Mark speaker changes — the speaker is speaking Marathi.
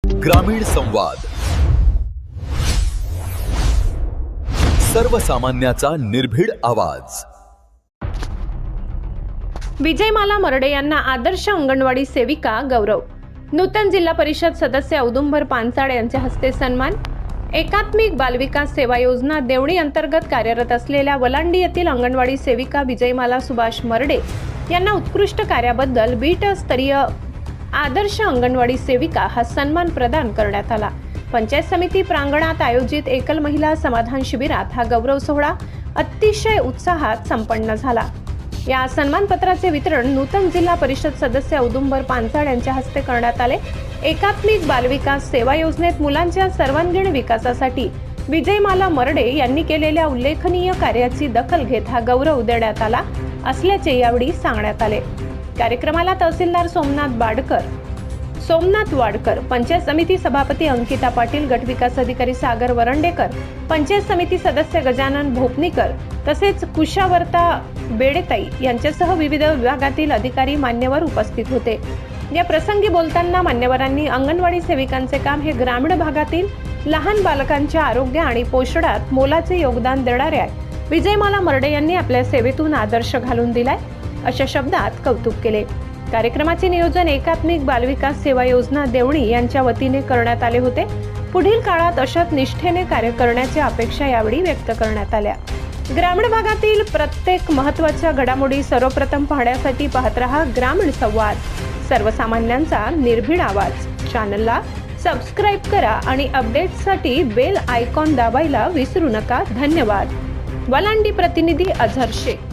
Speaker 1: ग्रामीण संवाद, सर्वसामान्याचा निर्भीड आवाज।
Speaker 2: विजयमाला मरडे यांना आदर्श अंगणवाडी सेविका गौरव। नूतन जिल्हा परिषद सदस्य औदुंबर पानसाड यांच्या हस्ते सन्मान। एकात्मिक बालविकास सेवा योजना देवणी अंतर्गत कार्यरत असलेल्या वलांडी येथील अंगणवाडी सेविका विजयमाला सुभाष मरडे यांना उत्कृष्ट कार्याबद्दल बीट स्तरीय आदर्श अंगणवाडी सेविका हा सन्मान प्रदान करण्यात आला। पंचायत समिती प्रांगणात आयोजित एकल महिला समाधान शिबिरात हा गौरव सोहळा अतिशय उत्साहात संपन्न झाला। या सन्मानपत्राचे वितरण नूतन जिल्हा परिषद सदस्य औदुंबर पानसाड यांच्या हस्ते करण्यात आले। एकात्मिक बालविकास सेवा योजनेत मुलांच्या सर्वांगीण विकासासाठी विजयमाला मरडे यांनी केलेल्या उल्लेखनीय कार्याची दखल घेत हा गौरव देण्यात आला असल्याचे यावेळी सांगण्यात आले। कार्यक्रमाला तहसीलदार सोमनाथ वाडकर, पंचायत समिती सभापती अंकिता पाटील, गट विकास अधिकारी सागर वरंडेकर, पंचायत समिती सदस्य गजानन भोपनीकर तसेच कुशावर्ता बेडेताई यांच्यासह विविध विभागातील अधिकारी मान्यवर उपस्थित होते। या प्रसंगी बोलताना मान्यवरांनी अंगणवाडी सेविकांचे काम हे ग्रामीण भागातील लहान बालकांच्या आरोग्य आणि पोषणात मोलाचे योगदान देणाऱ्या विजयमाला मरडे यांनी आपल्या सेवेतून आदर्श घालून दिलाय अशा शब्दात कौतुक केले। कार्यक्रमाचे नियोजन एकात्मिक बालविकास सेवा योजना देवणी यांच्या वतीने करण्यात आले होते। पुढील काळात अशाच निष्ठेने कार्य करण्याची अपेक्षा यावेळी व्यक्त करण्यात आल्या। ग्रामीण भागातील प्रत्येक महत्त्वाच्या घडामोडी सर्वप्रथम पाहण्यासाठी पाहत रहा ग्रामीण संवाद, सर्वसामान्यांचा निर्भीड आवाज। चॅनलला सबस्क्राइब करा आणि अपडेट्ससाठी बेल आयकॉन दाबायला विसरू नका। धन्यवाद। वलांडी प्रतिनिधी अझर शेख।